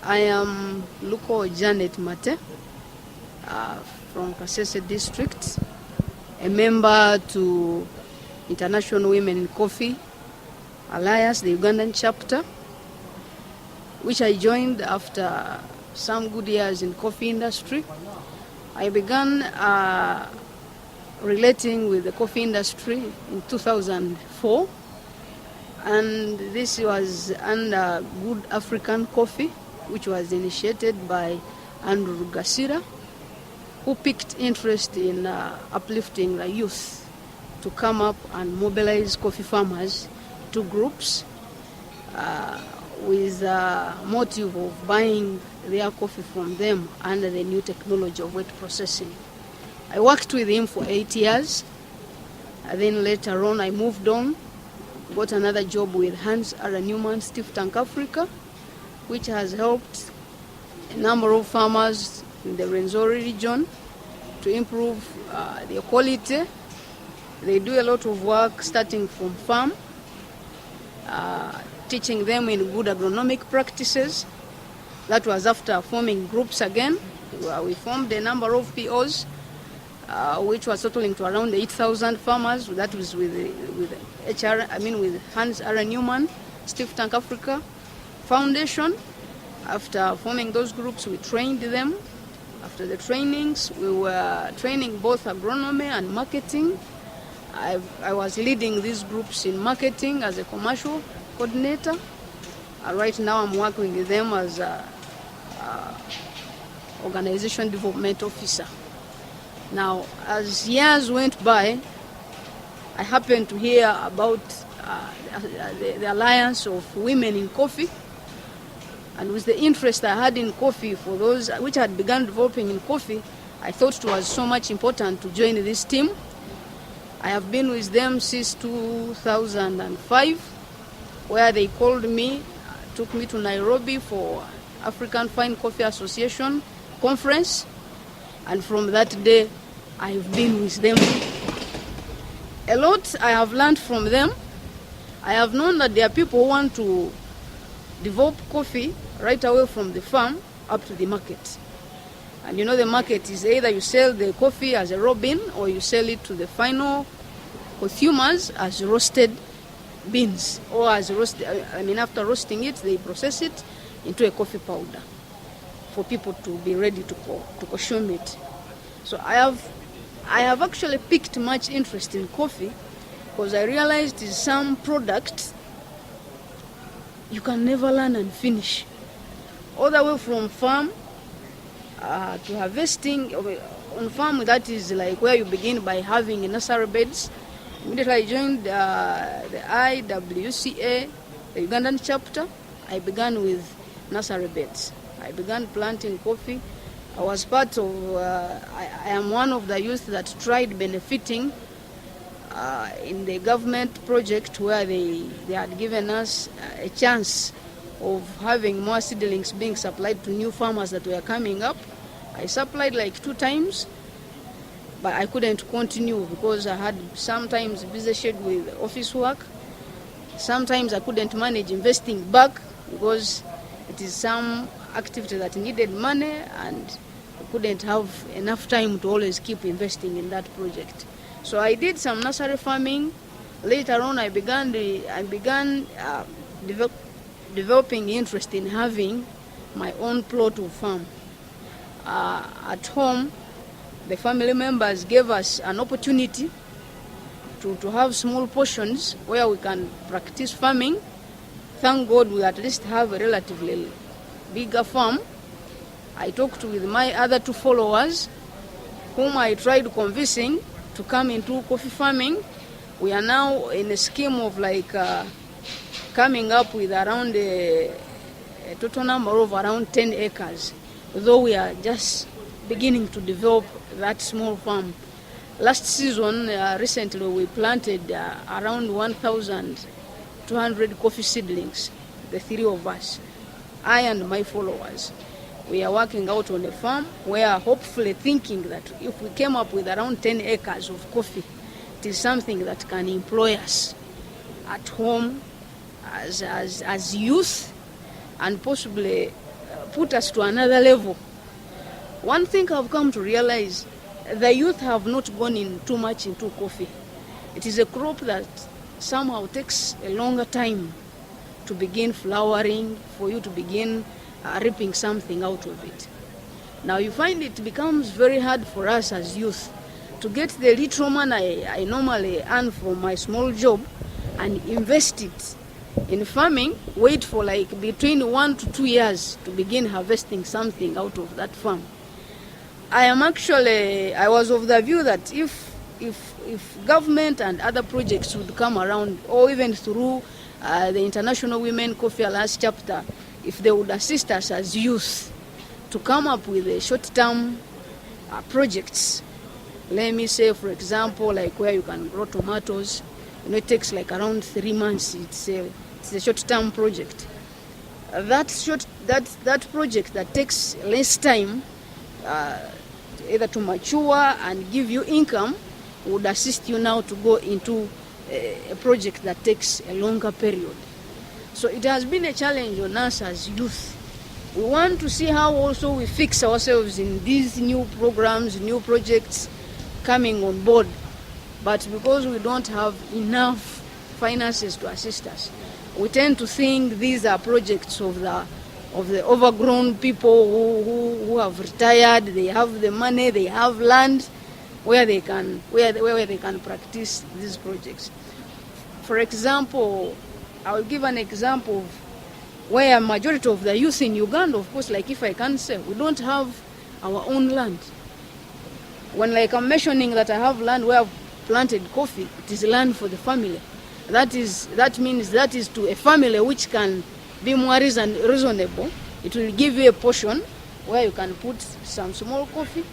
I am local Janet Maate from Kasese district, a member to International Women in Coffee Alliance, the Uganda-Chapter, which I joined after some good years in coffee industry. I began relating with the coffee industry in 2004, and this was under Good African Coffee, which was initiated by Andrew Gasira, who picked interest in uplifting the youth to come up and mobilize coffee farmers to groups with the motive of buying their coffee from them under the new technology of wet processing. I worked with him for 8 years. Then later on I moved on, got another job with Hans R. Newman Stiff Tank Africa, which has helped a number of farmers in the Rwenzori region to improve their quality. They do a lot of work starting from farm, teaching them in good agronomic practices. That was after forming groups again. We formed a number of POs, which was totaling to around 8,000 farmers. That was with Hans R. Newman Stiff Tank Africa Foundation. After forming those groups, we trained them. After the trainings, we were training both agronomy and marketing. I was leading these groups in marketing as a commercial coordinator. Right now I'm working with them as an organization development officer. Now, as years went by, I happened to hear about the Alliance of Women in Coffee. And with the interest I had in coffee for those which had begun developing in coffee, I thought it was so much important to join this team. I have been with them since 2005, where they called me, took me to Nairobi for African Fine Coffee Association conference. And from that day, I've been with them. A lot I have learned from them. I have known that there are people who want to develop coffee right away from the farm up to the market. And you know, the market is either you sell the coffee as a raw bean or you sell it to the final consumers as roasted beans, or as roasted, after roasting it, they process it into a coffee powder for people to be ready to consume it. So I have actually picked much interest in coffee because I realized it's some product you can never learn and finish. All the way from farm to harvesting. On farm, that is like where you begin by having nursery beds. Immediately I joined the IWCA, the Uganda-Chapter. I began with nursery beds. I began planting coffee. I was part of, I am one of the youth that tried benefiting in the government project where they had given us a chance of having more seedlings being supplied to new farmers that were coming up. I supplied like 2 times, but I couldn't continue because I had sometimes busy schedule with office work. Sometimes I couldn't manage investing back because it is some activity that needed money and I couldn't have enough time to always keep investing in that project. So I did some nursery farming. Later on, I began developing interest in having my own plot of farm. At home, the family members gave us an opportunity to have small portions where we can practice farming. Thank God we at least have a relatively bigger farm. I talked with my other 2 followers, whom I tried convincing to come into coffee farming. We are now in a scheme of coming up with around a total number of around 10 acres, though we are just beginning to develop that small farm. Last season, recently, we planted around 1,200 coffee seedlings, the 3 of us, I and my followers. We are working out on a farm where hopefully thinking that if we came up with around 10 acres of coffee, it is something that can employ us at home as youth and possibly put us to another level. One thing I've come to realize, the youth have not gone in too much into coffee. It is a crop that somehow takes a longer time to begin flowering, for you to begin reaping something out of it. Now you find it becomes very hard for us as youth to get the little money I normally earn from my small job and invest it in farming, wait for like between 1 to 2 years to begin harvesting something out of that farm. I was of the view that if government and other projects would come around, or even through the International Women Coffee Alliance chapter, if they would assist us as youth to come up with short-term projects. Let me say, for example, like where you can grow tomatoes. It takes like around 3 months. It's a short-term project. That project that takes less time, either to mature and give you income, would assist you now to go into a project that takes a longer period. So it has been a challenge on us as youth. We want to see how also we fix ourselves in these new programs, new projects coming on board. But because we don't have enough finances to assist us, we tend to think these are projects of the overgrown people who have retired. They have the money, they have land where they can practice these projects. For example, I will give an example of where a majority of the youth in Uganda, of course, like if I can say, we don't have our own land. When like I'm mentioning that I have land where I've planted coffee, it is land for the family. That means that is to a family which can be more reasonable. It will give you a portion where you can put some small coffee,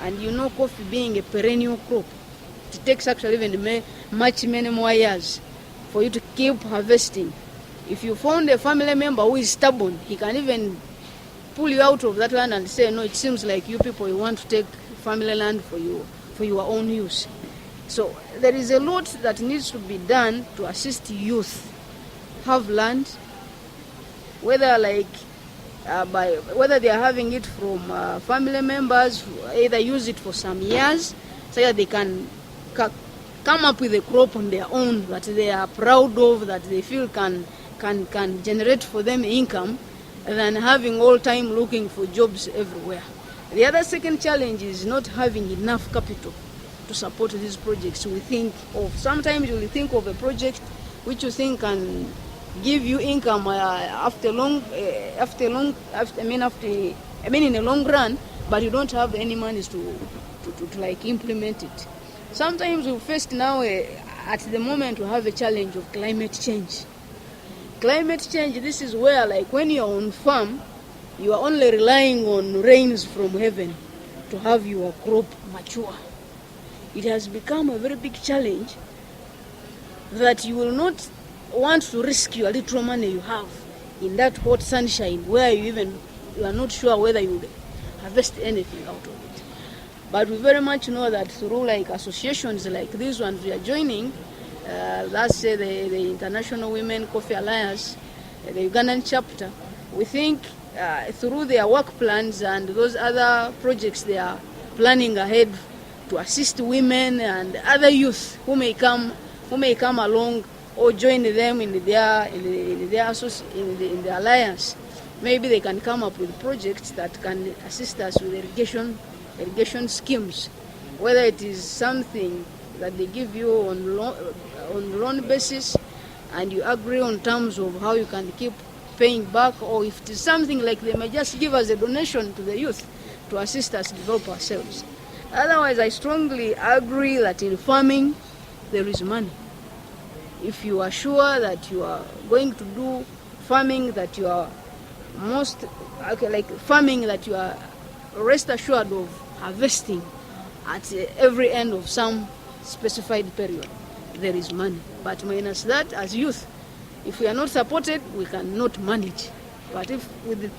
and coffee being a perennial crop, it takes actually even many more years for you to keep harvesting. If you found a family member who is stubborn, he can even pull you out of that land and say, no, it seems like you people, you want to take family land for your own use. So there is a lot that needs to be done to assist youth have land, whether they are having it from family members, either use it for some years so that they can come up with a crop on their own that they are proud of, that they feel can generate for them income, than having all time looking for jobs everywhere. The other second challenge is not having enough capital to support these projects. Sometimes you will think of a project which you think can give you income in a long run, but you don't have any money to like implement it. Sometimes we face now at the moment we have a challenge of climate change. Climate change, this is where like when you're on farm, you are only relying on rains from heaven to have your crop mature. It has become a very big challenge that you will not want to risk your little money you have in that hot sunshine where you are not sure whether you will harvest anything out of it. But we very much know that through like associations like these ones we are joining, let's say the International Women Coffee Alliance, the Uganda-Chapter, we think through their work plans and those other projects they are planning ahead to assist women and other youth who may come along or join them in the alliance. Maybe they can come up with projects that can assist us with irrigation schemes, whether it is something that they give you on loan basis and you agree on terms of how you can keep paying back, or if it is something like they may just give us a donation to the youth to assist us develop ourselves. Otherwise, I strongly agree that in farming there is money. If you are sure that you are going to do farming that you are that you are rest assured of harvesting at every end of some specified period, there is money. But minus that, as youth, if we are not supported, we cannot manage. But if with the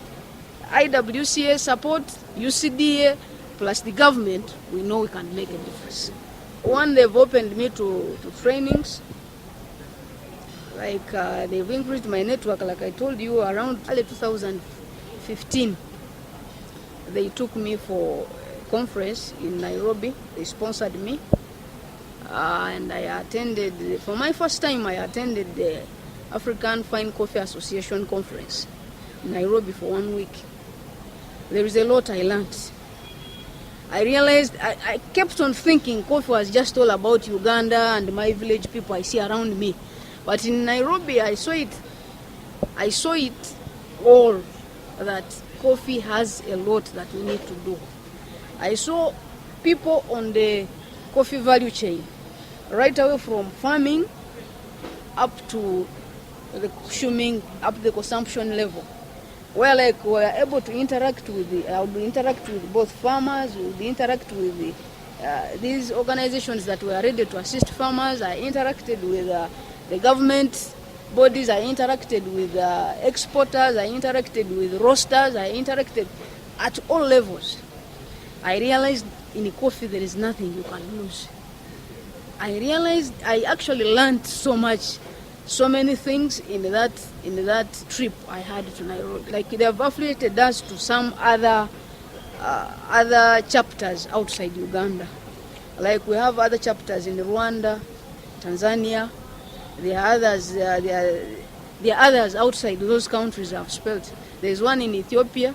IWCA support, UCDA, plus the government, we know we can make a difference. One, they've opened me to trainings. Like they've increased my network, like I told you, around early 2015. 2015, they took me for a conference in Nairobi. They sponsored me. And I attended, for my first time, I attended the African Fine Coffee Association conference in Nairobi for 1 week. There is a lot I learned. I realized, I kept on thinking coffee was just all about Uganda and my village people I see around me. But in Nairobi, I saw it all, that coffee has a lot that we need to do. I saw people on the coffee value chain, right away from farming up to the consuming, up the consumption level, where like we are able to interact with I would interact with both farmers, we would interact with these organizations that were ready to assist farmers. I interacted with the government bodies, I interacted with exporters, I interacted with roasters, I interacted at all levels. I realized in coffee there is nothing you can lose. I realized I actually learned so much, so many things in that trip I had to Nairobi. Like they have affiliated us to some other chapters outside Uganda. Like we have other chapters in Rwanda, Tanzania. There are others outside those countries I've spelled. There's one in Ethiopia.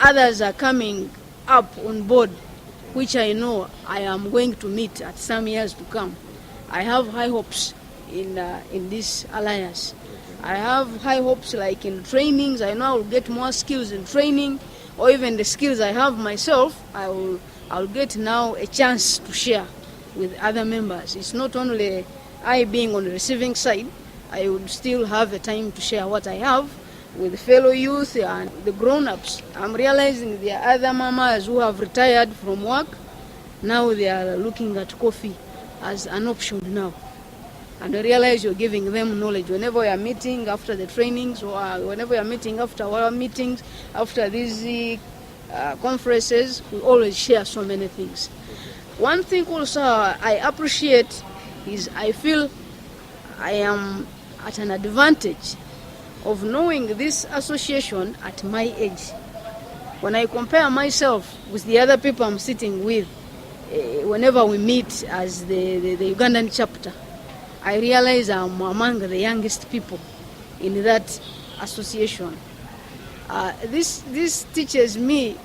Others are coming up on board, which I know I am going to meet at some years to come. I have high hopes in this alliance. I have high hopes like in trainings. I know I will get more skills in training, or even the skills I have myself, I'll get now a chance to share with other members. It's not only I being on the receiving side, I would still have a time to share what I have with fellow youth and the grown-ups. I'm realizing there are other mamas who have retired from work. Now they are looking at coffee as an option now. And I realize you're giving them knowledge. Whenever we are meeting after the trainings, or whenever we are meeting after our meetings, after these conferences, we always share so many things. One thing also I appreciate is I feel I am at an advantage of knowing this association at my age. When I compare myself with the other people I'm sitting with, whenever we meet as the Ugandan chapter, I realize I'm among the youngest people in that association. This teaches me,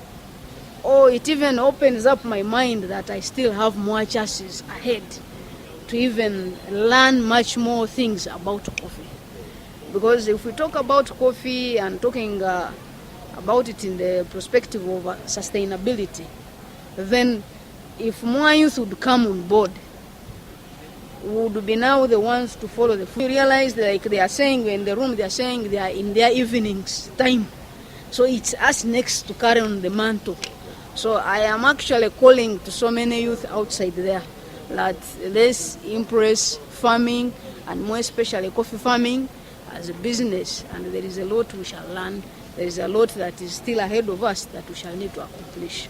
or it even opens up my mind that I still have more chances ahead to even learn much more things about coffee. Because if we talk about coffee and talking about it in the perspective of sustainability, then if more youth would come on board, would be now the ones to follow the food. You realize, like they are saying in the room, they are saying they are in their evenings time. So it's us next to carry on the mantle. So I am actually calling to so many youth outside there that let's embrace farming, and more especially coffee farming, as a business. And there is a lot we shall learn. There is a lot that is still ahead of us that we shall need to accomplish.